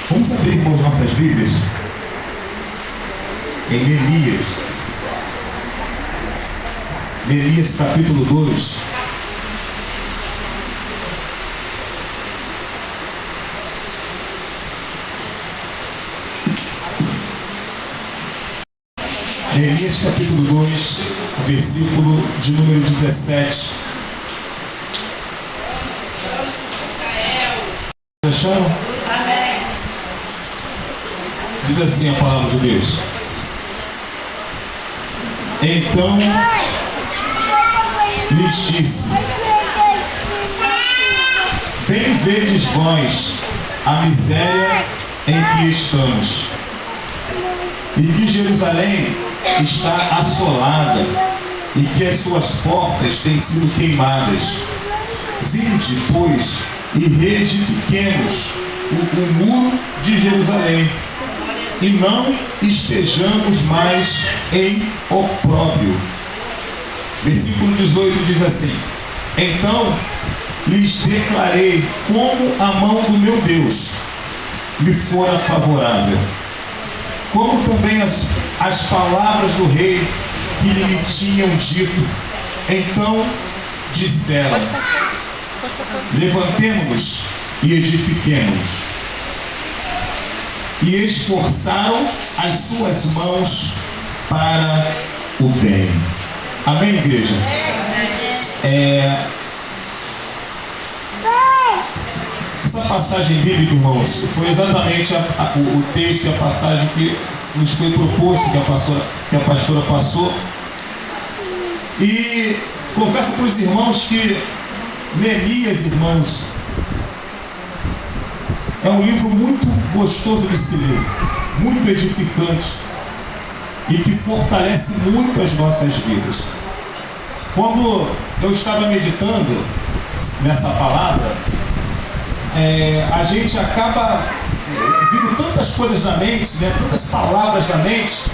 Vamos abrir, irmãos, nossas Bíblias em Neemias. Neemias capítulo 2. Neemias capítulo 2, versículo de número 17. Acharam? Diz assim a palavra de Deus: então lhes disse: bem vedes vós a miséria em que estamos, e que Jerusalém está assolada, e que as suas portas têm sido queimadas. Vinde, pois, e reedifiquemos o muro de Jerusalém, e não estejamos mais em opróbrio. Versículo 18 diz assim: então lhes declarei como a mão do meu Deus me fora favorável, como também as palavras do rei que lhe tinham dito. Então disseram: levantemo-nos e edifiquemo-nos. E esforçaram as suas mãos para o bem. Amém, igreja? Essa passagem bíblica, irmãos, foi exatamente o texto e a passagem que nos foi proposto, que a pastora passou. E confesso para os irmãos que Neemias, irmãos, é um livro muito gostoso de se ler, muito edificante e que fortalece muito as nossas vidas. Quando eu estava meditando nessa palavra, a gente acaba vindo tantas coisas na mente, né, tantas palavras na mente,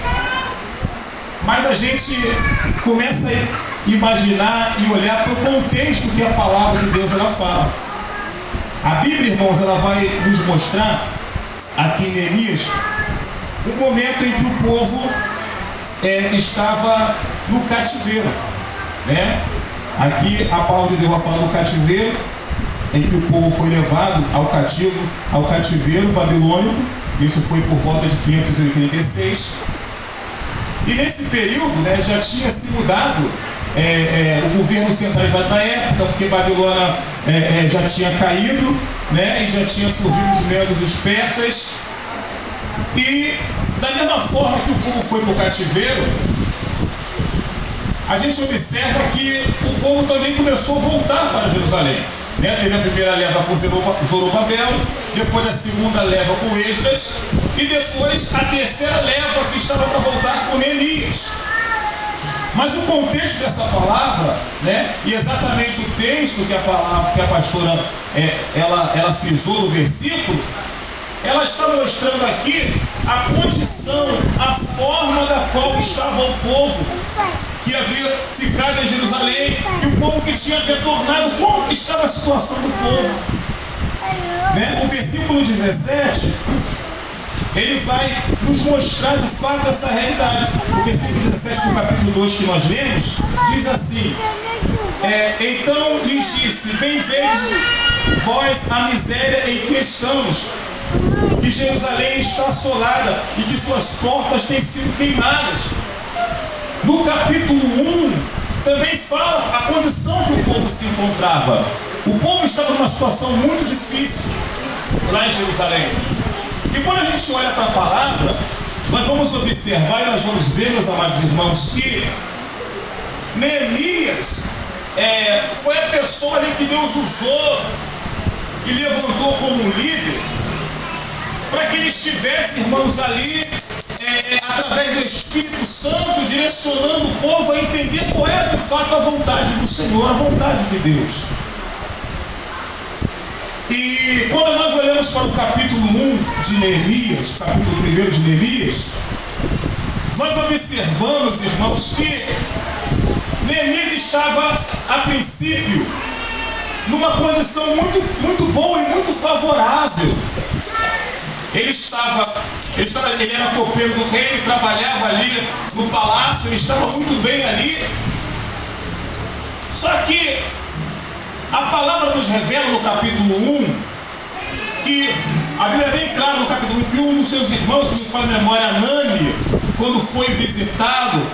mas a gente começa a imaginar e olhar para o contexto que a palavra de Deus ela fala. A Bíblia, irmãos, ela vai nos mostrar aqui em Neemias um momento em que o povo estava no cativeiro, né? Aqui a palavra de Deus vai falar do cativeiro, em que o povo foi levado ao cativeiro babilônico. Isso foi por volta de 586. E nesse período, né, já tinha se mudado o governo centralizado da época, porque Babilônia já tinha caído, né, e já tinha surgido os medos dos persas. E da mesma forma que o povo foi para o cativeiro, a gente observa que o povo também começou a voltar para Jerusalém, né? Teve a primeira leva com Zorobabel, depois a segunda leva com Esdras, e depois a terceira leva que estava para voltar com Neemias. Mas o contexto dessa palavra, né, e exatamente o texto que a pastora ela frisou no versículo, ela está mostrando aqui a condição, a forma da qual estava o povo que havia ficado em Jerusalém, e o povo que tinha retornado, como que estava a situação do povo, né? O versículo 17 ele vai nos mostrar de fato essa realidade. O versículo 17 do capítulo 2 que nós lemos diz assim: então lhes disse: bem vedes vós a miséria em que estamos, que Jerusalém está assolada e que suas portas têm sido queimadas. No capítulo 1 também fala a condição que o povo se encontrava. O povo estava numa situação muito difícil lá em Jerusalém. E quando a gente olha para a palavra, nós vamos observar e nós vamos ver, meus amados irmãos, que Neemias foi a pessoa ali que Deus usou e levantou como um líder, para que ele estivesse, irmãos, ali, através do Espírito Santo, direcionando o povo a entender qual era de fato a vontade do Senhor, a vontade de Deus. E quando nós olhamos para o capítulo 1 de Neemias, capítulo 1 de Neemias, nós observamos, irmãos, que Neemias estava, a princípio, numa condição muito boa e muito favorável. ele era copeiro do rei, ele trabalhava ali no palácio, ele estava muito bem ali. Só que a palavra nos revela no capítulo 1, que a Bíblia é bem clara no capítulo 1, que um dos seus irmãos, se me fala a memória, Anani, quando foi visitado,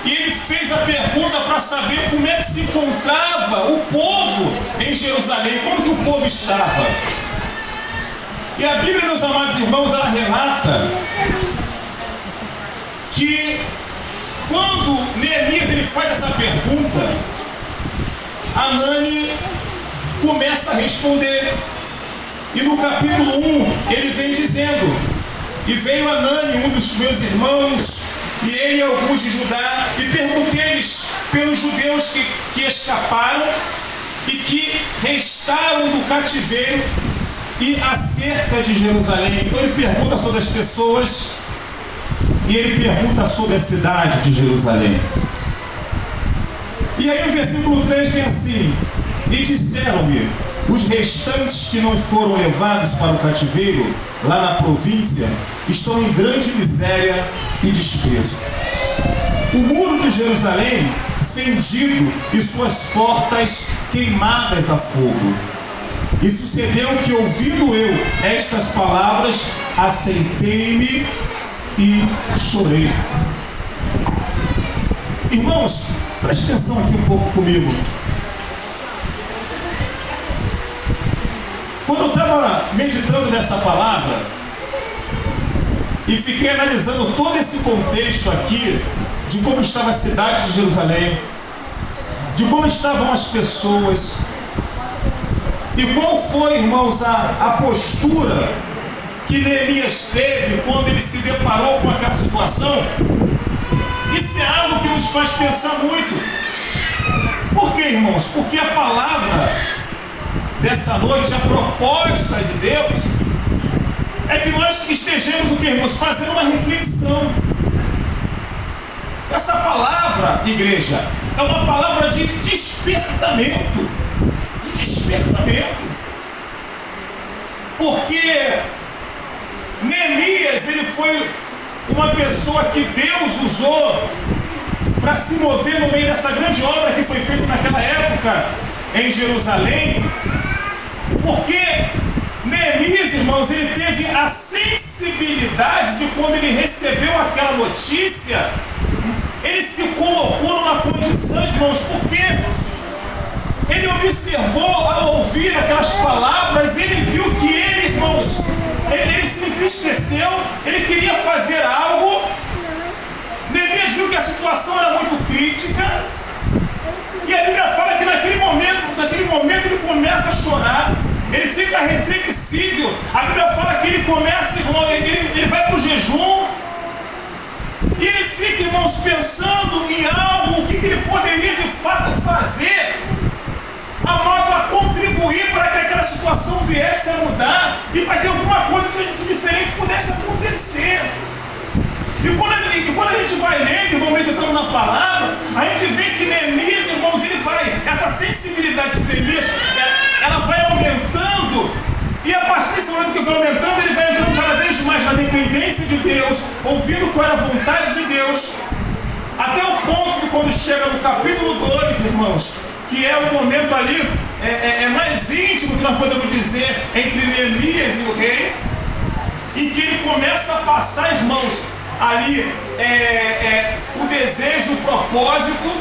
e ele fez a pergunta para saber como é que se encontrava o povo em Jerusalém, como que o povo estava. E a Bíblia, meus amados irmãos, ela relata que quando Neemias ele faz essa pergunta, Anani começa a responder. E no capítulo 1 ele vem dizendo: e veio Anani, um dos meus irmãos, e ele e alguns de Judá, e perguntei-lhes pelos judeus que escaparam e que restaram do cativeiro e acerca de Jerusalém. Então ele pergunta sobre as pessoas e ele pergunta sobre a cidade de Jerusalém. E aí o versículo 3 tem assim: e disseram-me, os restantes que não foram levados para o cativeiro, lá na província, estão em grande miséria e desprezo. O muro de Jerusalém fendido e suas portas queimadas a fogo. E sucedeu que, ouvindo eu estas palavras, assentei-me e chorei. Irmãos, preste atenção aqui um pouco comigo. Quando eu estava meditando nessa palavra e fiquei analisando todo esse contexto aqui, de como estava a cidade de Jerusalém, de como estavam as pessoas, e qual foi, irmãos, a postura que Neemias teve quando ele se deparou com aquela situação, isso é algo que nos faz pensar muito. Por quê, irmãos? Porque a palavra dessa noite, a proposta de Deus, é que nós estejamos, o que, irmãos? Fazendo uma reflexão. Essa palavra, igreja, é uma palavra de despertamento. De despertamento. Porque Neemias, ele foi uma pessoa que Deus usou para se mover no meio dessa grande obra que foi feita naquela época em Jerusalém. Porque Neemias, irmãos, ele teve a sensibilidade de, quando ele recebeu aquela notícia, ele se colocou numa condição, irmãos, porque ele observou, ao ouvir aquelas palavras, ele viu que ele, irmãos, ele se entristeceu, ele queria fazer algo. Neemias viu que a situação era muito crítica, e a Bíblia fala que naquele momento ele começa a chorar, ele fica reflexível. A Bíblia fala que ele começa, irmão, ele vai para o jejum, e ele fica, irmãos, pensando em algo, o que ele poderia de fato fazer, a modo a contribuir para que aquela situação viesse a mudar, e para que alguma coisa de diferente pudesse acontecer. E quando a gente vai lendo, irmão, meditando na palavra, a gente vê que Neemias, irmãos, ele vai, essa sensibilidade de Neemias, ela vai aumentando, e a partir desse momento que vai aumentando, ele vai entrando cada vez mais na dependência de Deus, ouvindo qual era a vontade de Deus, até o ponto que, quando chega no capítulo 2, irmãos, que é o momento ali mais íntimo, que nós podemos dizer, entre Neemias e o rei, em que ele começa a passar, irmãos, ali o desejo, o propósito,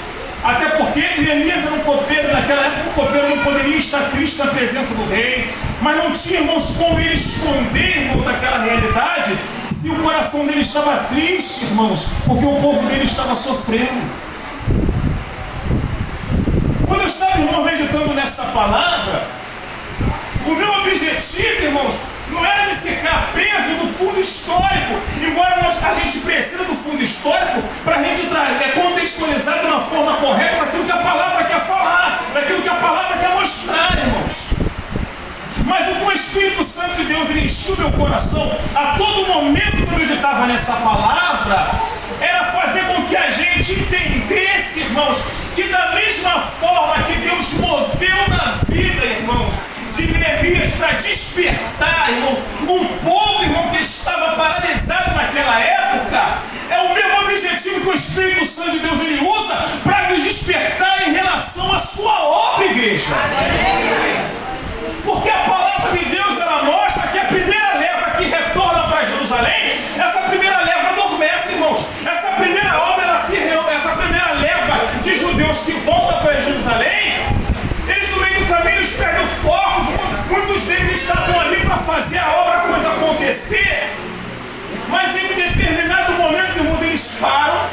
até porque Neemias era um copeiro, naquela época o copeiro não poderia estar triste na presença do rei, mas não tinha, irmãos, como ele esconder, irmãos, aquela realidade, se o coração dele estava triste, irmãos, porque o povo dele estava sofrendo. Quando eu estava, irmão, meditando nessa palavra, o meu objetivo, irmãos, não era de ficar preso no fundo histórico, embora a gente precisa do fundo histórico para a gente contextualizar de uma forma correta daquilo que a palavra quer falar, daquilo que a palavra quer mostrar, irmãos. Mas o que o Espírito Santo de Deus encheu meu coração a todo momento que eu meditava nessa palavra, era fazer com que a gente entendesse, irmãos, que da mesma forma que Deus moveu na vida, irmãos, de Neemias para despertar, irmãos, um povo, irmão, que naquela época é o mesmo objetivo que o Espírito Santo de Deus ele usa para nos despertar em relação à sua obra, igreja. Porque a palavra de Deus ela mostra que a primeira leva que retorna para Jerusalém, essa primeira leva adormece, irmãos. Essa primeira obra, essa primeira leva de judeus que volta para Jerusalém, eles no meio do caminho eles perdem o foco. Muitos deles estavam ali para fazer a obra, a coisa acontecer. Mas em determinado momento do mundo eles param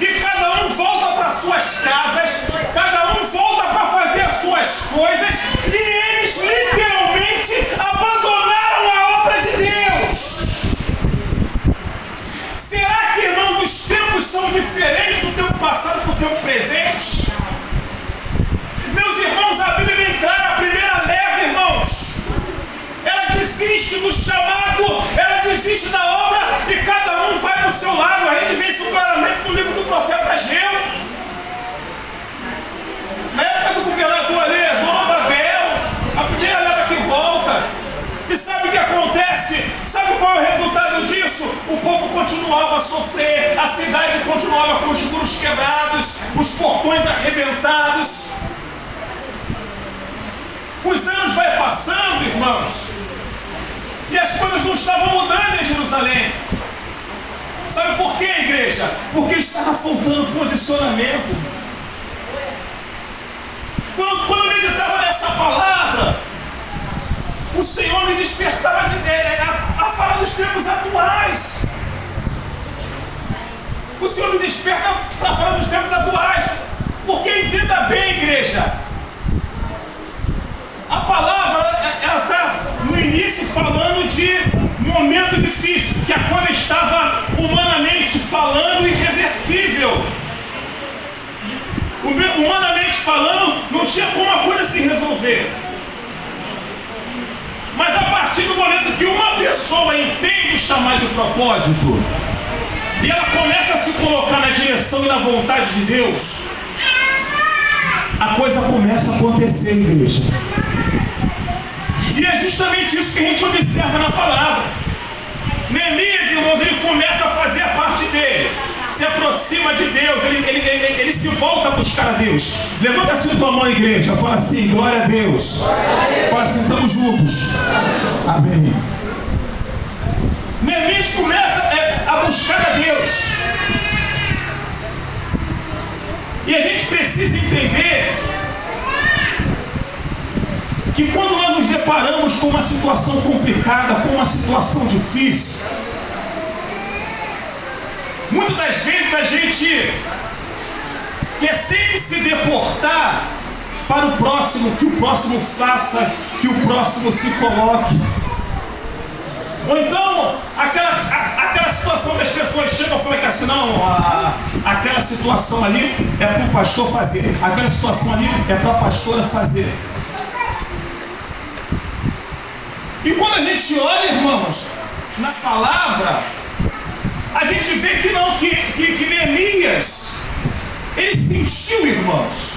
e cada um volta para suas casas, cada um volta para fazer as suas coisas e eles literalmente abandonaram a obra de Deus. Será que, irmãos, os tempos são diferentes do tempo passado para o tempo presente? Meus irmãos, a Bíblia bem clara, a primeira leva, irmãos, ela desiste do chamado, ela desiste da obra e cada um vai para o seu lado. A gente vê isso claramente no livro do profeta Ageu. Na época do governador ali, Zorobabel, a primeira leva que volta. E sabe o que acontece? Sabe qual é o resultado disso? O povo continuava a sofrer, a cidade continuava com os muros quebrados, os portões arrebentados. Os anos vão passando, irmãos, e as coisas não estavam mudando em Jerusalém. Sabe por quê, igreja? Porque estava faltando posicionamento. Quando eu meditava nessa palavra, o Senhor me despertava a falar dos tempos atuais. O Senhor me desperta para falar dos tempos atuais. Porque entenda bem, igreja, a palavra ela está no início falando de momento difícil, que a coisa estava humanamente falando irreversível. Humanamente falando, não tinha como a coisa se resolver. Mas a partir do momento que uma pessoa entende o chamado e o propósito, e ela começa a se colocar na direção e na vontade de Deus, a coisa começa a acontecer, igreja. E é justamente isso que a gente observa na palavra. Neemias, irmãos, ele começa a fazer a parte dele, se aproxima de Deus, ele se volta a buscar a Deus. Levanta assim a tua mão, igreja, fala assim: glória a Deus. Fala assim: estamos juntos. Amém. Neemias começa a buscar a Deus. E a gente precisa entender que quando nós nos deparamos com uma situação complicada, com uma situação difícil, muitas das vezes a gente quer sempre se deportar para o próximo, que o próximo faça, que o próximo se coloque. Ou então, aquela situação que as pessoas chegam e falam que assim, não, aquela situação ali é para o pastor fazer, aquela situação ali é para a pastora fazer. E quando a gente olha, irmãos, na palavra, a gente vê que não, que Neemias, ele sentiu, irmãos,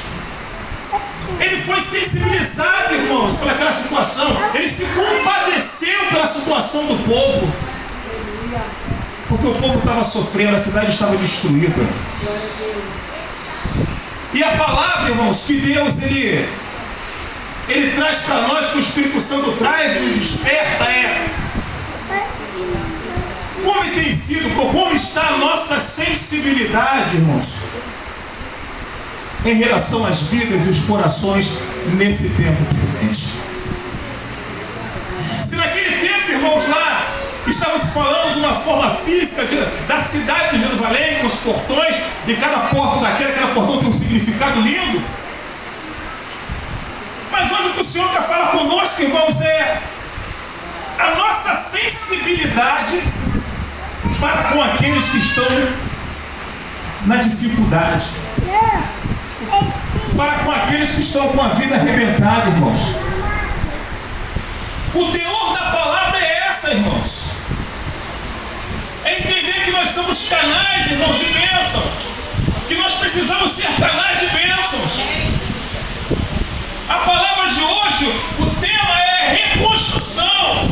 ele foi sensibilizado, irmãos, por aquela situação, ele se compadeceu pela situação do povo, porque o povo estava sofrendo, a cidade estava destruída. E a palavra, irmãos, que Deus, ele traz para nós, que o Espírito Santo traz e nos desperta, como tem sido, como está a nossa sensibilidade, irmãos, em relação às vidas e os corações nesse tempo presente. Se naquele tempo, irmãos, lá estava se falando de uma forma física da cidade de Jerusalém, com os portões, e cada porta cada portão tem um significado lindo. Mas hoje o que o Senhor quer falar conosco, irmãos, é a nossa sensibilidade para com aqueles que estão na dificuldade, para com aqueles que estão com a vida arrebentada, irmãos. O teor da palavra é essa, irmãos. É entender que nós somos canais, irmãos, de bênção, que nós precisamos ser canais de bênçãos. A palavra de hoje, o tema é reconstrução.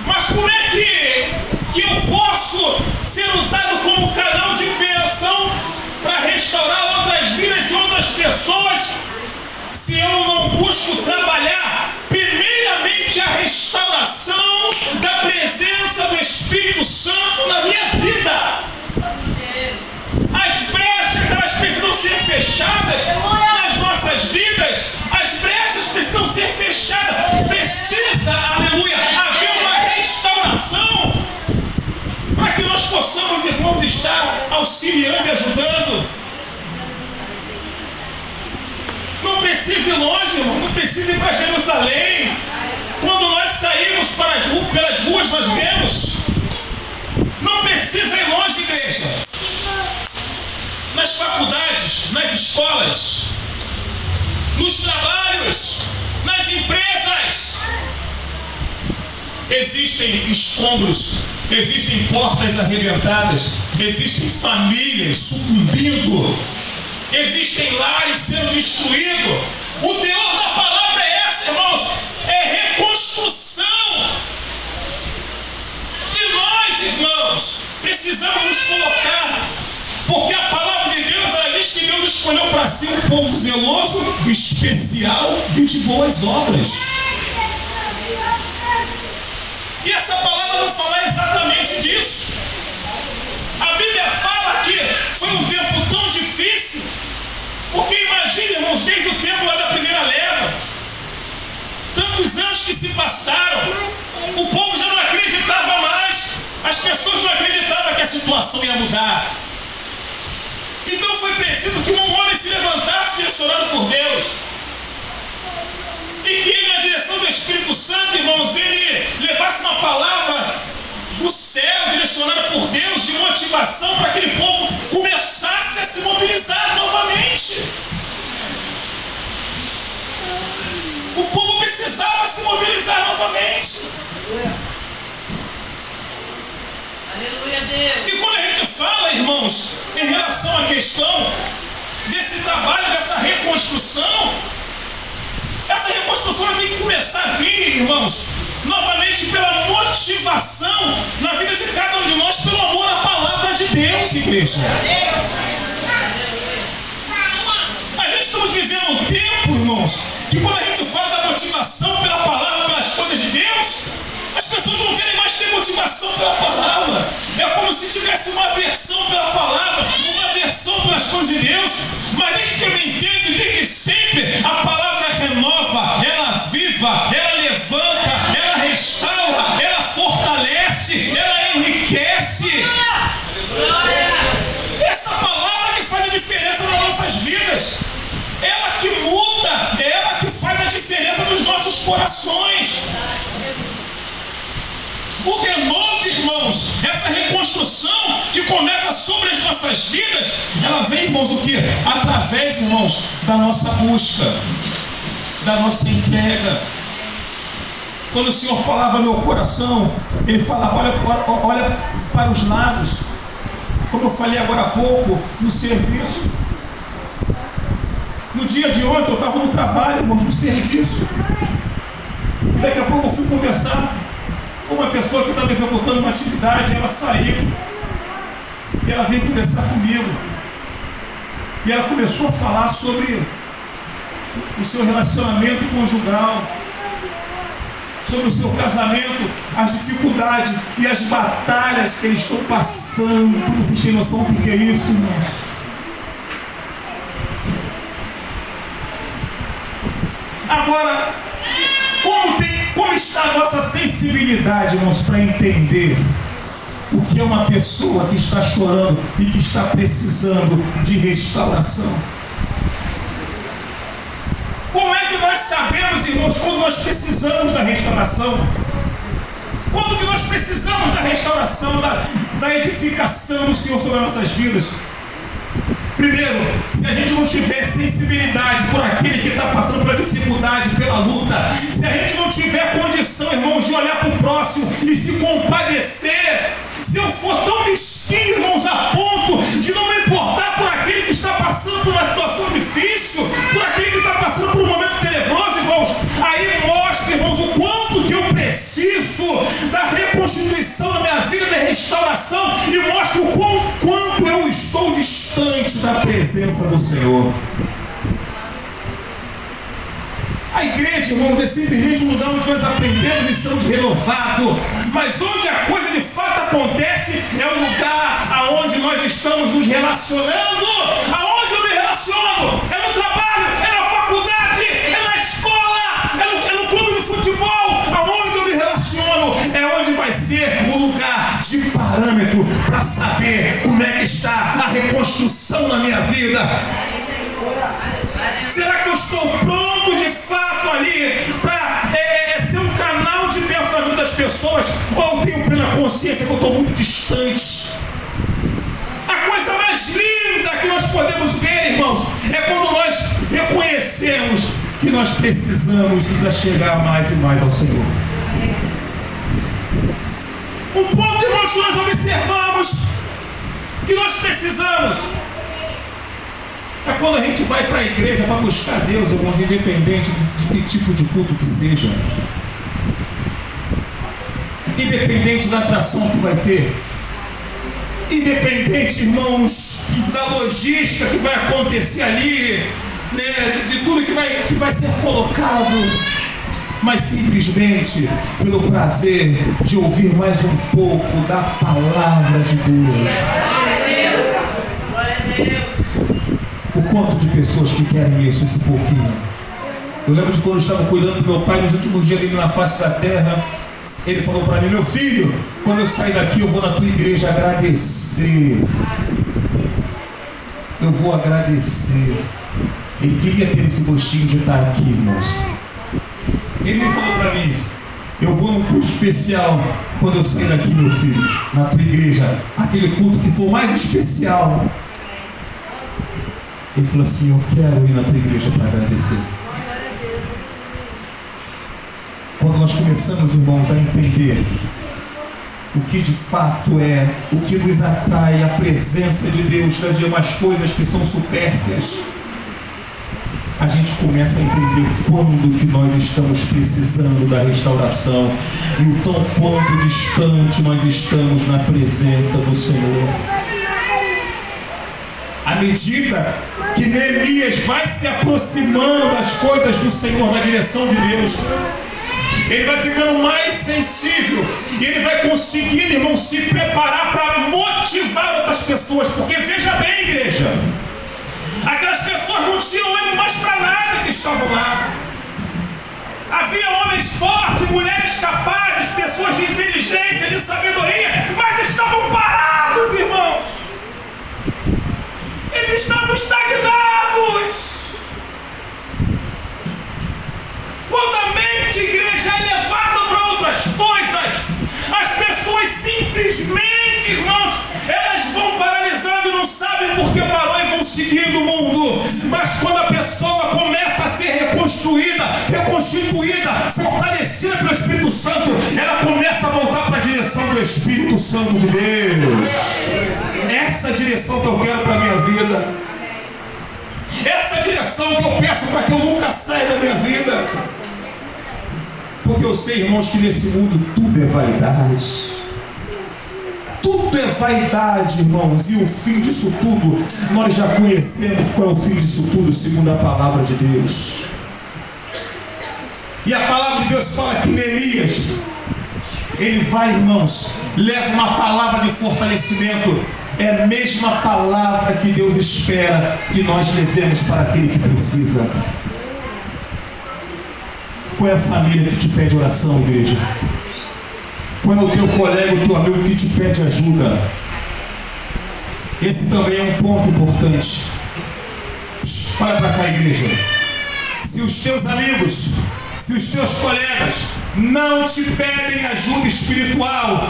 Mas como é que precisa ir para Jerusalém. Quando nós saímos pelas ruas, nós vemos. Não precisa ir longe, igreja. Nas faculdades, nas escolas, nos trabalhos, nas empresas, existem escombros, existem portas arrebentadas, existem famílias sucumbindo, existem lares sendo destruídos. O teor da palavra é essa, irmãos, é reconstrução. E nós, irmãos, precisamos nos colocar, porque a palavra de Deus, ela diz que Deus escolheu para si um povo zeloso, especial e de boas obras. E essa palavra vai falar exatamente disso. A Bíblia fala que foi um tempo tão difícil, porque imagine, irmãos, desde o tempo lá da primeira leva, tantos anos que se passaram, o povo já não acreditava mais, as pessoas não acreditavam que a situação ia mudar. Então foi preciso que um homem se levantasse direcionado por Deus, e que ele, na direção do Espírito Santo, irmãos, ele levasse uma palavra do céu, direcionada por Deus, de motivação para aquele povo começasse a se mobilizar novamente. O povo precisava se mobilizar novamente. Aleluia, Deus. E quando a gente fala, irmãos, em relação à questão desse trabalho, dessa reconstrução, essa reconstrução tem que começar a vir, irmãos, novamente pela motivação na vida de cada um de nós, pelo amor à palavra de Deus, igreja. A gente estamos vivendo um tempo, irmãos, que quando a gente fala da motivação pela palavra, pelas coisas de Deus, as pessoas não querem mais ter motivação pela palavra. É como se tivesse uma aversão pela palavra, uma aversão pelas coisas de Deus. Mas desde que eu me entendo, tem que sempre a palavra renova, ela aviva, ela levanta, ela restaura, ela fortalece, ela enriquece. Essa palavra que faz a diferença nas nossas vidas, ela que muda, ela que faz a diferença nos nossos corações. O renovo, irmãos, essa reconstrução que começa sobre as nossas vidas, ela vem, irmãos, o que? Através, irmãos, da nossa busca, da nossa entrega. Quando o Senhor falava ao meu coração, Ele falava, olha para os lados, como eu falei agora há pouco, no serviço. No dia de ontem eu estava no trabalho, irmãos, no serviço. E daqui a pouco eu fui conversar com uma pessoa que estava executando uma atividade, ela saiu e ela veio conversar comigo. E ela começou a falar sobre o seu relacionamento conjugal, sobre o seu casamento, as dificuldades e as batalhas que eles estão passando. Vocês têm noção do que é isso, irmãos? Agora, como está a nossa sensibilidade, irmãos, para entender o que é uma pessoa que está chorando e que está precisando de restauração? Como é que nós sabemos, irmãos, quando nós precisamos da restauração? Quando que nós precisamos da restauração, da edificação do Senhor sobre as nossas vidas? Primeiro, se a gente não tiver sensibilidade por aquele que está passando pela dificuldade, pela luta, se a gente não tiver condição, irmãos, de olhar para o próximo e se compadecer, se eu for tão mesquinho, irmãos, a ponto de não me importar por aquele que está passando por uma situação difícil, por aquele que está passando por um momento tenebroso, irmãos, aí mostra, irmãos, o quanto que eu preciso da reconstituição da minha vida, da restauração, e mostra o quanto eu estou distante da presença do Senhor. A igreja, irmãos, é simplesmente um lugar onde nós aprendemos e somos renovados, mas onde a coisa de fato acontece é o lugar aonde nós estamos nos relacionando. Aonde eu me relaciono? É no trabalho, é na faculdade, é na escola, é no clube de futebol. Aonde eu me relaciono é onde vai ser o lugar de parâmetro para saber como é que está a reconstrução na minha vida. Será que eu estou pronto de fato ali para ser um canal de bênção na vida das pessoas? Ou eu tenho plena consciência que eu estou muito distante? A coisa mais linda que nós podemos ver, irmãos, é quando nós reconhecemos que nós precisamos nos achegar mais e mais ao Senhor. Um ponto, irmãos, que nós observamos que nós precisamos é quando a gente vai para a igreja para buscar Deus, irmãos, independente de que tipo de culto que seja, independente da atração que vai ter, independente, irmãos, da logística que vai acontecer ali, né, de tudo que vai ser colocado, mas simplesmente pelo prazer de ouvir mais um pouco da palavra de Deus. O quanto de pessoas que querem isso, esse pouquinho. Eu lembro de quando eu estava cuidando do meu pai nos últimos dias dele na face da terra. Ele falou para mim: meu filho, quando eu sair daqui eu vou na tua igreja agradecer. Eu vou agradecer. Ele queria ter esse gostinho de estar aqui, irmãos. Ele me falou para mim: eu vou num culto especial quando eu sair daqui, meu filho, na tua igreja, aquele culto que for mais especial. Ele falou assim: eu quero ir na tua igreja para agradecer. Quando nós começamos, irmãos, a entender o que de fato é, o que nos atrai, a presença de Deus das demais coisas que são supérfluas, a gente começa a entender quando que nós estamos precisando da restauração e o tão quanto distante nós estamos na presença do Senhor. À medida que Neemias vai se aproximando das coisas do Senhor, da direção de Deus, ele vai ficando mais sensível e ele vai conseguir, irmão, se preparar para motivar outras pessoas. Porque veja bem, igreja, aquelas pessoas não tinham ânimo mais para nada que estavam lá. Havia homens fortes, mulheres capazes, pessoas de inteligência, de sabedoria, mas estavam parados, irmãos. Eles estavam estagnados. Quando a mente, igreja, é levada para outras coisas, as pessoas simplesmente, irmãos, elas vão paralisando e não sabem por que parou e vão seguindo o mundo. Mas quando a pessoa começa a ser reconstruída, reconstituída, fortalecida pelo Espírito Santo, ela começa a voltar para a direção do Espírito Santo de Deus. Essa é a direção que eu quero para a minha vida. Essa é a direção que eu peço para que eu nunca saia da minha vida. Porque eu sei, irmãos, que nesse mundo tudo é vaidade. Tudo é vaidade, irmãos. E o fim disso tudo, nós já conhecemos qual é o fim disso tudo, segundo a palavra de Deus. E a palavra de Deus fala que Neemias, ele vai, irmãos, leva uma palavra de fortalecimento. É a mesma palavra que Deus espera que nós levemos para aquele que precisa. Qual é a família que te pede oração, igreja? Qual é o teu colega, o teu amigo que te pede ajuda? Esse também é um ponto importante. Olha para cá, igreja. Se os teus amigos, se os teus colegas não te pedem ajuda espiritual,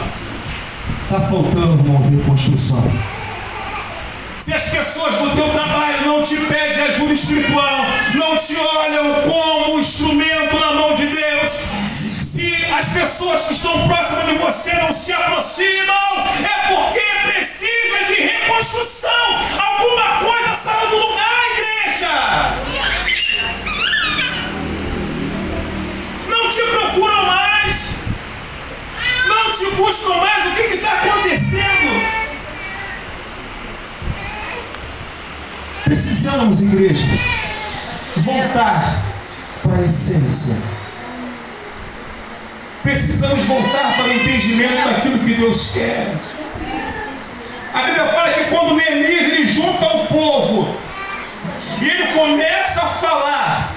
está faltando, irmão, reconstrução. Se as pessoas do teu trabalho não te pedem ajuda espiritual, não te olham como instrumento na mão de Deus, se as pessoas que estão próximas de você não se aproximam, é porque precisa de reconstrução. Alguma coisa saiu do lugar, igreja. Não te procuram mais, não te buscam mais. O que está acontecendo? Precisamos, igreja, voltar para a essência. Precisamos voltar para o entendimento daquilo que Deus quer. A Bíblia fala que quando Neemias ele junta o povo e ele começa a falar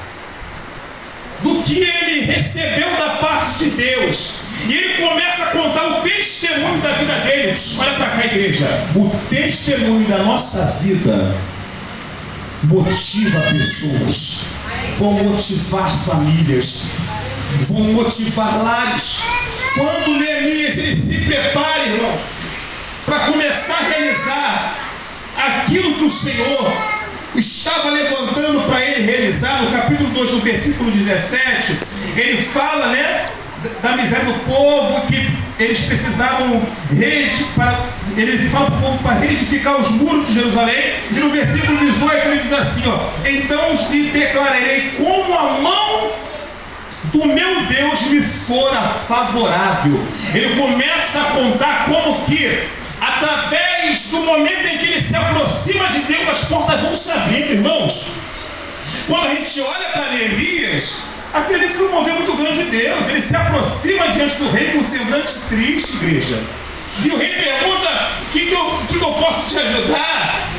do que ele recebeu da parte de Deus, e ele começa a contar o testemunho da vida dele. Olha para cá, igreja, o testemunho da nossa vida motiva pessoas, vão motivar famílias, vão motivar lares. Quando Neemias ele se prepara, irmãos, para começar a realizar aquilo que o Senhor estava levantando para ele realizar, no capítulo 2, no versículo 17, ele fala, né, da miséria do povo, que eles precisavam ele fala para o povo para reedificar os muros de Jerusalém, e no versículo 18 ele diz assim, então lhe declararei como a mão do meu Deus me fora favorável. Ele começa a contar como que, através do momento em que ele se aproxima de Deus, as portas vão se abrindo, irmãos. Quando a gente olha para Neemias, aquele foi um mover muito grande de Deus. Ele se aproxima diante do rei com um semblante triste, igreja. E o rei pergunta: o que eu posso te ajudar?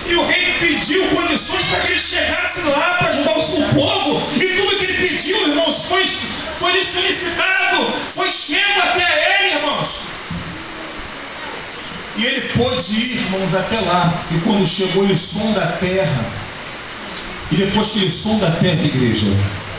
E o rei pediu condições para que ele chegasse lá para ajudar o povo. E tudo que ele pediu, irmãos, foi lhe solicitado, foi chego até ele, irmãos. E ele pôde ir, irmãos, até lá. E quando chegou, ele sonda a terra. E depois que ele sonda a terra, igreja,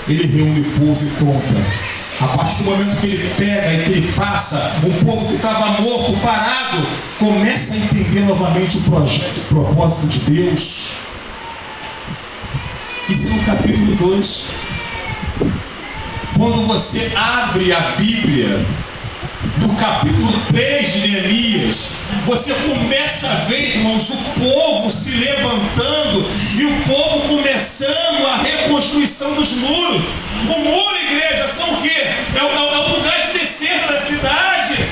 ele reúne o povo e conta. A partir do momento que ele pega e que ele passa, o povo que estava morto, parado, começa a entender novamente o projeto, o propósito de Deus. Isso é no capítulo 2. Quando você abre a Bíblia, do capítulo 3 de Neemias, você começa a ver, irmãos, o povo se levantando e o povo começando a reconstrução dos muros. O muro, igreja, são o quê? É o lugar de defesa da cidade.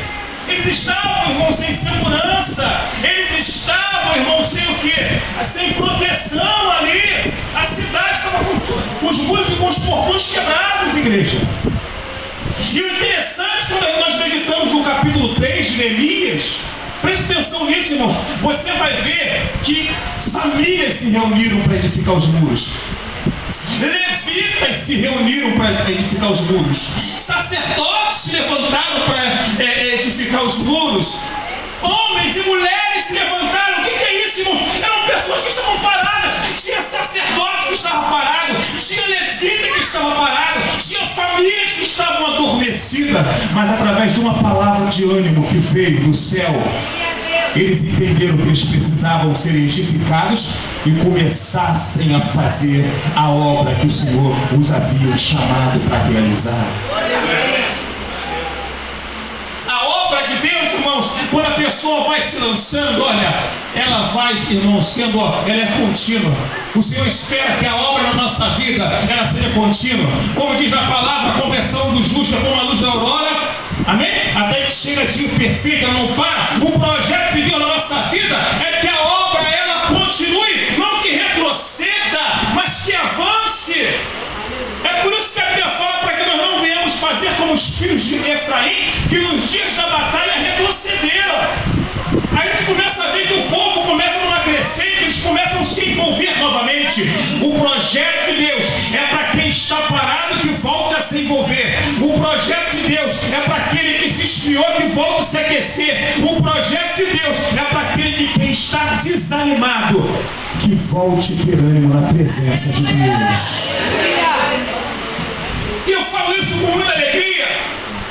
Eles estavam, irmãos, sem segurança. Eles estavam, irmãos, sem o quê? Sem proteção ali. A cidade estava com os muros e com os portões quebrados, igreja. E o interessante, quando nós meditamos no capítulo 3 de Neemias, preste atenção nisso, irmãos, você vai ver que famílias se reuniram para edificar os muros. Levitas se reuniram para edificar os muros. Sacerdotes se levantaram para edificar os muros. Homens e mulheres se levantaram. O que é isso, irmãos? Eram pessoas que estavam paradas. Tinha sacerdotes que estavam parados. Tinha levita que estava parado. Tinha famílias que estavam adormecidas. Mas através de uma palavra de ânimo que veio do céu, eles entenderam que eles precisavam ser edificados e começassem a fazer a obra que o Senhor os havia chamado para realizar. A obra de Deus, irmãos, quando a pessoa vai se lançando, olha, ela vai, irmãos, ela é contínua. O Senhor espera que a obra na nossa vida, ela seja contínua. Como diz na palavra, a conversão do justo é como a luz da aurora, amém? Até que chega dia perfeito, ela não para. O projeto de Deus na nossa vida é que a obra, ela continue, não que retroceda, mas que avance. É por isso que a Bíblia fala para que nós não venhamos fazer como os filhos de Efraim, que nos dias da batalha retrocederam. Aí a gente começa a ver que o povo começa numa crescente, eles começam a se envolver novamente. O projeto de Deus é para quem está parado que volte a se envolver. O projeto de Deus é para aquele que se esfriou que volte a se aquecer. O projeto de Deus é para aquele que quem está desanimado que volte a ter ânimo na presença de Deus. E eu falo isso com muita alegria,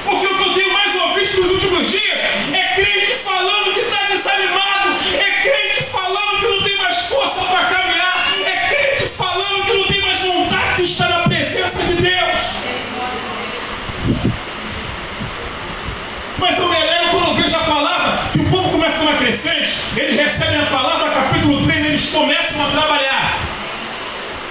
porque o que eu tenho mais ouvido nos últimos dias é crente falando que está desanimado, é crente falando que não tem mais força para caminhar, é crente falando que não tem mais vontade de estar na presença de Deus. Mas eu me alegro quando eu vejo a palavra, que o povo começa numa crescente, eles recebem a palavra, capítulo 3, eles começam a trabalhar.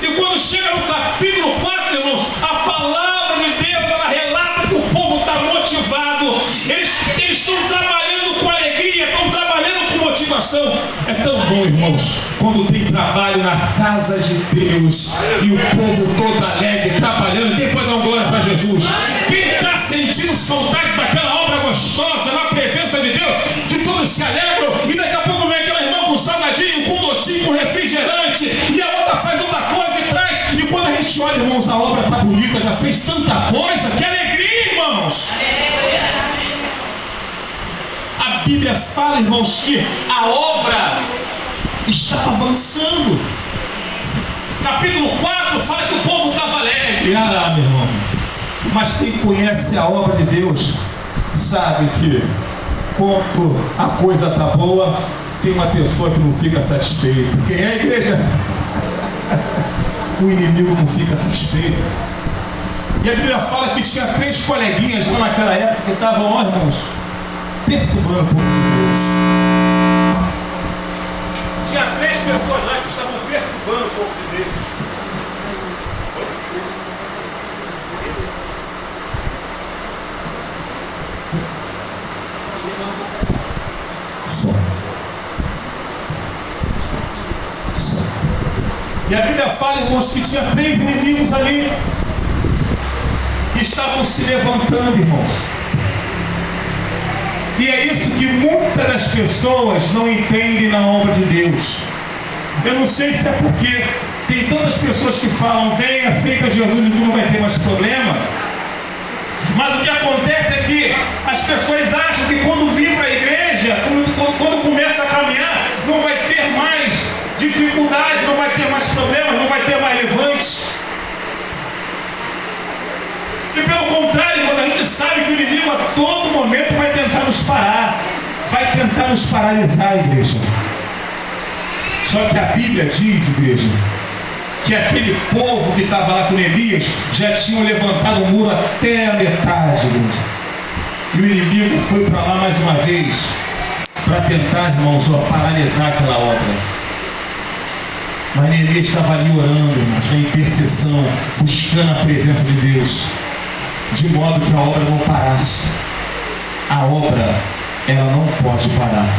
E quando chega no capítulo 4, irmãos, a palavra de Deus, ela relata que o povo está motivado. Eles estão trabalhando com alegria, estão trabalhando com motivação. É tão bom, irmãos, quando tem trabalho na casa de Deus e o povo todo alegre, trabalhando. Quem pode dar uma glória para Jesus? Quem está sentindo saudade daquela obra gostosa na presença de Deus, que todos se alegram, e daqui a pouco vem aquela irmã com salgadinho, com docinho, com refrigerante, e a outra faz outra coisa e traz. E quando a gente olha, irmãos, a obra está bonita, já fez tanta coisa, que alegria, irmãos! A Bíblia fala, irmãos, que a obra está avançando. Capítulo 4 fala que o povo estava alegre. Ah, meu irmão. Mas quem conhece a obra de Deus sabe que quando a coisa está boa, tem uma pessoa que não fica satisfeita. Quem é a igreja? O inimigo não fica satisfeito. E a Bíblia fala que tinha 3 coleguinhas lá naquela época que estavam, ó, irmãos, perturbando o povo de Deus. Tinha 3 pessoas lá que estavam perturbando o povo de Deus. E a Bíblia fala, irmãos, que tinha 3 inimigos ali que estavam se levantando, irmãos. E é isso que muitas das pessoas não entendem na obra de Deus. Eu não sei se é porque tem tantas pessoas que falam, vem, aceita Jesus e tu não vai ter mais problema. Mas o que acontece é que as pessoas acham que quando vêm para a igreja, quando começa a caminhar, não vai ter mais dificuldade, não vai ter mais problemas, não vai ter mais levantes. E pelo contrário, quando a gente sabe que o inimigo a todo momento vai tentar nos parar, vai tentar nos paralisar, igreja. Só que a Bíblia diz, igreja, que aquele povo que estava lá com Neemias já tinham levantado o muro até a metade, igreja. E o inimigo foi para lá mais uma vez para tentar, irmãos, paralisar aquela obra. Mas Neemias estava ali orando, irmãos, na intercessão, buscando a presença de Deus, de modo que a obra não parasse. A obra, ela não pode parar.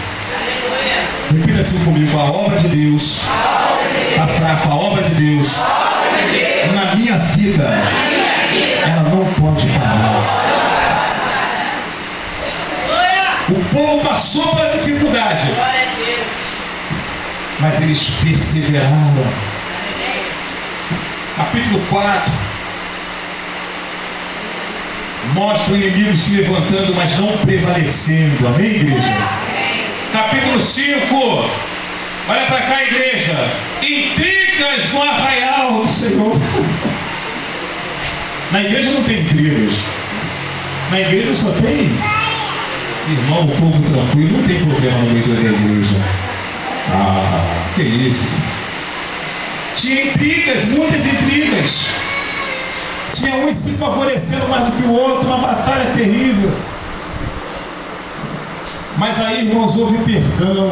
Aleluia. Repita assim comigo: a obra de Deus, está fraco, a obra de Deus, na minha vida, ela não pode parar. O povo passou pela dificuldade, Glória a Deus. mas eles perseveraram. Capítulo 4 mostra o inimigo se levantando, mas não prevalecendo. Amém, igreja? Capítulo 5, olha para cá, igreja. Intrigas no arraial do Senhor. Na igreja não tem intrigas. Na igreja só tem irmão, o povo tranquilo, não tem problema no meio da igreja. Ah, que isso. Tinha intrigas, muitas intrigas. Tinha uns se favorecendo mais do que o outro, uma batalha terrível. Mas aí, irmãos, houve perdão.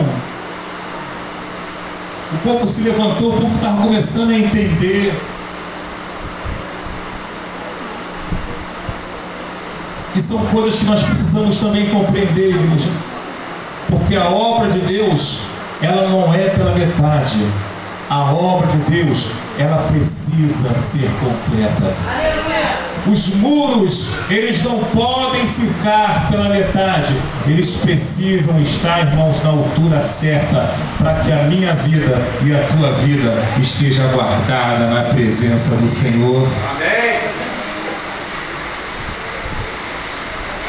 O povo se levantou, o povo estava começando a entender. E são coisas que nós precisamos também compreender, igreja. Porque a obra de Deus, ela não é pela metade. A obra de Deus, ela precisa ser completa. Os muros, eles não podem ficar pela metade. Eles precisam estar, irmãos, na altura certa, para que a minha vida e a tua vida esteja guardada na presença do Senhor. Amém.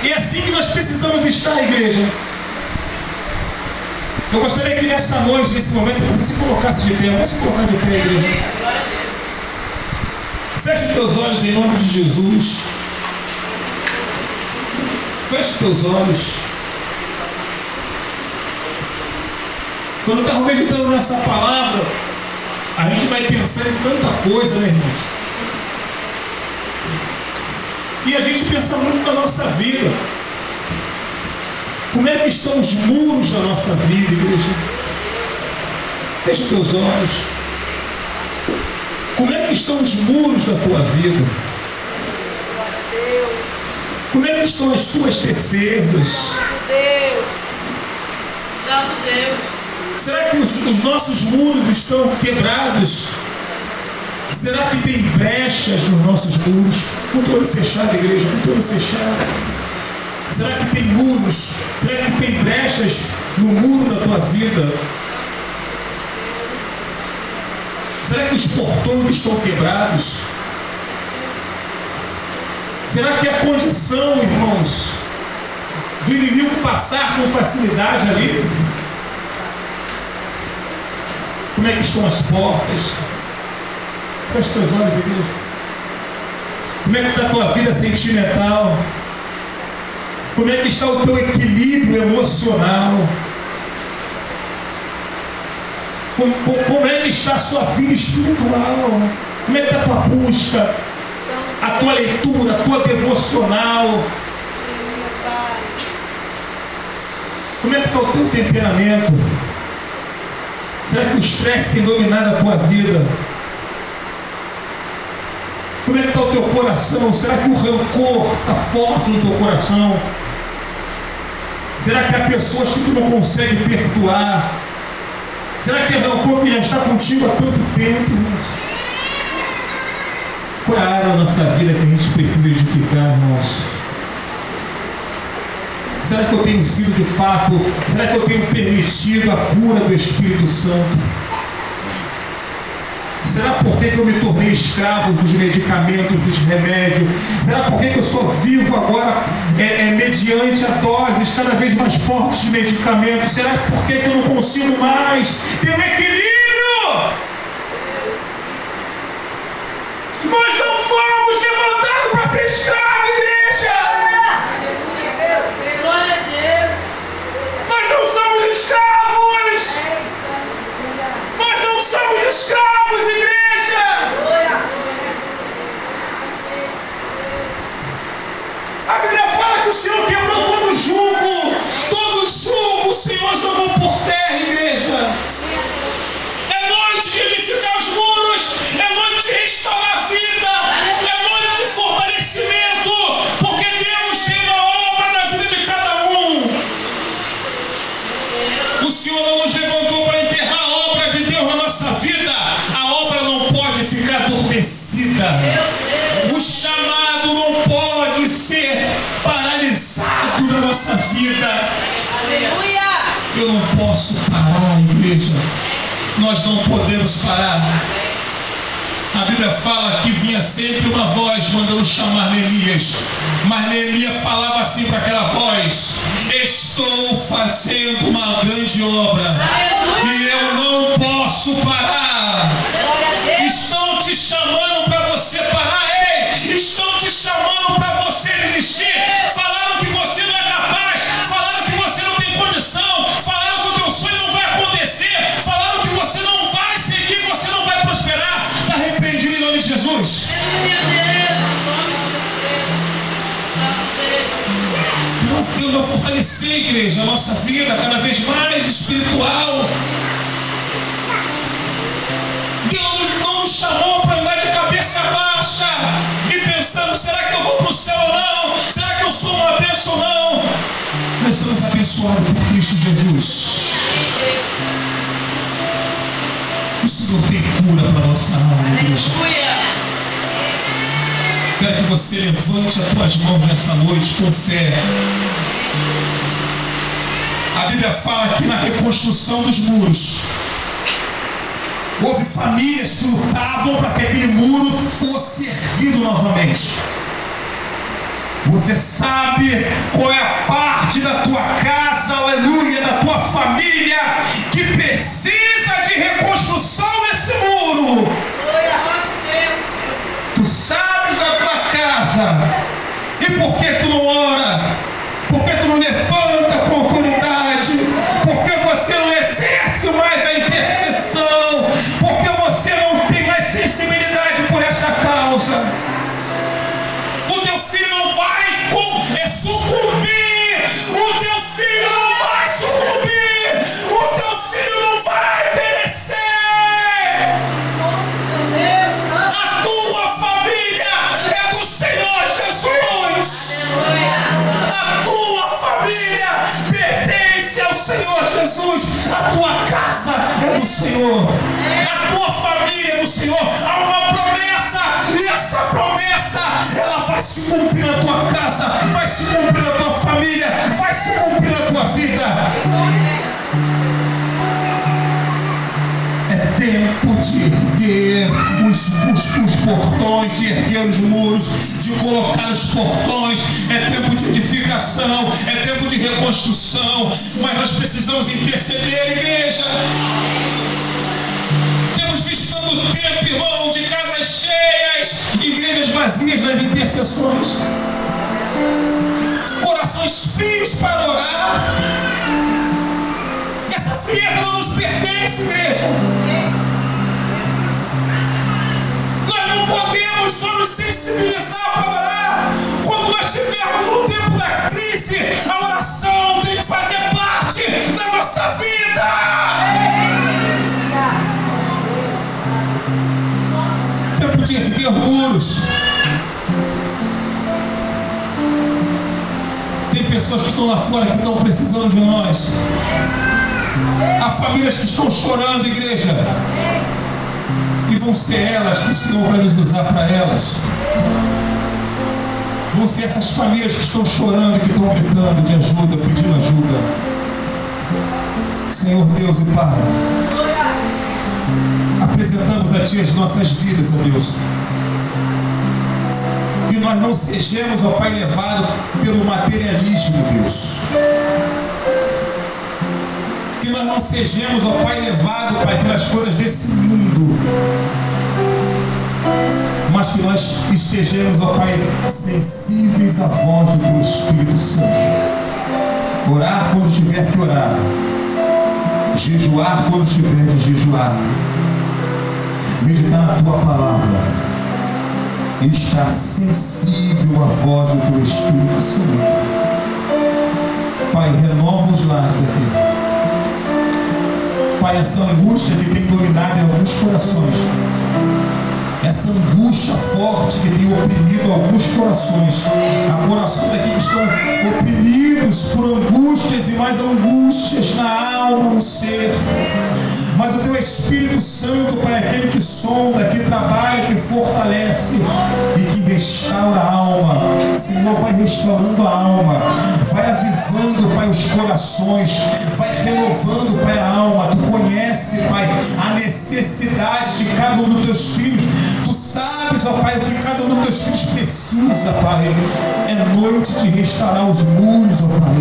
E é assim que nós precisamos estar, igreja. Eu gostaria que nessa noite, nesse momento, você se colocasse de pé. Vamos se colocar de pé, igreja. Feche os teus olhos em nome de Jesus. Feche os teus olhos. Quando estamos meditando nessa palavra, a gente vai pensar em tanta coisa, né, irmãos? E a gente pensa muito na nossa vida. Como é que estão os muros da nossa vida, igreja? Feche os teus olhos. Como é que estão os muros da tua vida? Como é que estão as tuas defesas? Santo Deus. Será que os nossos muros estão quebrados? Será que tem brechas nos nossos muros? Com o olho fechado, igreja, com o olho fechado. Será que tem muros? Será que tem brechas no muro da tua vida? Será que os portões estão quebrados? Será que a condição, irmãos, do inimigo passar com facilidade ali? Como é que estão as portas? Feche os teus olhos, igreja. Como é que está a tua vida sentimental? Como é que está o teu equilíbrio emocional? Como é que está a sua vida espiritual? Como é que está a tua busca? A tua leitura, a tua devocional? Como é que está o teu temperamento? Será que o estresse tem dominado a tua vida? Como é que está o teu coração? Será que o rancor está forte no teu coração? Será que há pessoas que tu não consegue perdoar? Será que é rancor que já está contigo há tanto tempo? Qual é a área da nossa vida que a gente precisa edificar, irmãos? Será que eu tenho sido de fato? Será que eu tenho permitido a cura do Espírito Santo? Será por que eu me tornei escravo dos medicamentos, dos remédios? Será por que eu só vivo agora mediante a doses cada vez mais fortes de medicamentos? Será por que eu não consigo mais ter um equilíbrio? Nós não fomos levantados para ser escravos, igreja! Glória a Deus. Nós não somos escravos! Nós não somos escravos, igreja! A Bíblia fala que o Senhor quebrou todo jugo. Todo jugo o Senhor jogou por terra, igreja. É noite de edificar os muros. É noite de restaurar a vida. É noite de fortalecimento. Porque Deus tem uma obra na vida de cada um. O Senhor não nos levantou para enterrar a obra de Deus na nossa vida. A obra não pode ficar adormecida. O chamado não pode ser paralisado na nossa vida. Aleluia. Eu não posso parar, igreja. Nós não podemos parar. A Bíblia fala que vinha sempre uma voz mandando chamar Neemias. Mas Neemias falava assim para aquela voz: estou fazendo uma grande obra e eu não posso parar. Estão te chamando para você parar, ei! Estão te chamando para você desistir. Falaram que você não é capaz. Falaram que você não tem condição. Falaram que o teu sonho não vai acontecer. Falaram que você não vai seguir, você não vai prosperar. Está arrependido em nome de Jesus. Deus vai fortalecer, igreja, a nossa vida cada vez mais espiritual. Deus não nos chamou para andar de cabeça baixa e pensando: será que eu vou para o céu ou não? Será que eu sou uma bênção ou não? Nós somos abençoados por Cristo Jesus. O Senhor tem cura para a nossa alma, igreja. Quero que você levante as tuas mãos nessa noite com fé. A Bíblia fala que na reconstrução dos muros houve famílias que lutavam para que aquele muro fosse erguido novamente. Você sabe qual é a parte da tua casa, aleluia, da tua família, que precisa de reconstrução nesse muro. Tu sabes da tua casa. E por que tu não ora? Por que tu não levanta com autoridade? Por que você não exerce mais a intercessão? Por que você não tem mais sensibilidade por esta causa? O teu filho não vai sucumbir. O teu filho não vai sucumbir. O teu filho não vai perecer. A tua família é do Senhor Jesus. A tua família pertence ao Senhor Jesus. A tua casa é do Senhor. A tua família é do Senhor. Há uma promessa, e essa promessa ela vai se cumprir na tua casa, vai se cumprir na tua família, vai se cumprir na tua vida. É tempo de erguer os portões, de erguer os muros, de colocar os portões. É tempo de edificação, é tempo de reconstrução. Mas nós precisamos interceder, igreja. temos visto tanto tempo, irmão, de casas cheias, igrejas vazias nas intercessões, corações frios para orar. Essa frieza não nos pertence, igreja. Nós não podemos só nos sensibilizar para orar. Quando nós estivermos no tempo da crise, a oração tem que fazer parte da nossa vida. Tempo de erguer muros. Tem pessoas que estão lá fora que estão precisando de nós. Há famílias que estão chorando, igreja. E vão ser elas que o Senhor vai nos usar para elas. Vão ser essas famílias que estão chorando e que estão gritando de ajuda, pedindo ajuda. Senhor Deus e Pai, apresentamos a Ti as nossas vidas, ó Deus. Que nós não sejamos, ó Pai, levados pelo materialismo, Deus. Que nós não sejamos, ó Pai, levados, Pai, pelas coisas desse mundo. Mas que nós estejamos, ó Pai, sensíveis à voz do Teu Espírito Santo. Orar quando tiver que orar. Jejuar quando tiver de jejuar. Meditar na Tua palavra. E estar sensível à voz do Teu Espírito Santo. Pai, renova os lares aqui. Pai, essa angústia que tem dominado em alguns corações, essa angústia forte que tem oprimido alguns corações, há corações aqui que estão oprimidos por angústias e mais angústias na alma, no ser. Mas o Teu Espírito Santo, Pai, aquele que sonda, que trabalha, que fortalece e que restaura a alma. Senhor, vai restaurando a alma, vai avivando, Pai, os corações, vai renovando, Pai, a alma. Tu conhece, Pai, a necessidade de cada um dos Teus filhos. Tu sabes, ó Pai, o que cada um dos Teus filhos precisa, Pai. É noite de restaurar os muros, ó Pai,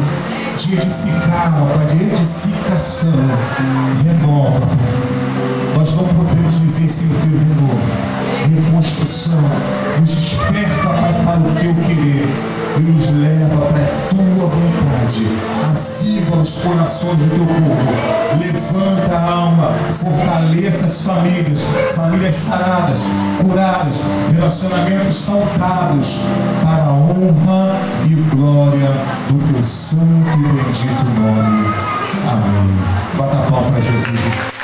de edificar, ó Pai, de edificação. Renova, Pai. Nós não podemos viver sem o Teu renovo. Reconstrução. Nos desperta, Pai, para o Teu querer e nos leva para a Tua vontade. Aviva os corações do Teu povo. Levanta a alma. Fortaleça as famílias. Famílias saradas, curadas, relacionamentos saudáveis, para a honra e glória do Teu santo e bendito nome. Amém. Bata a palma para Jesus.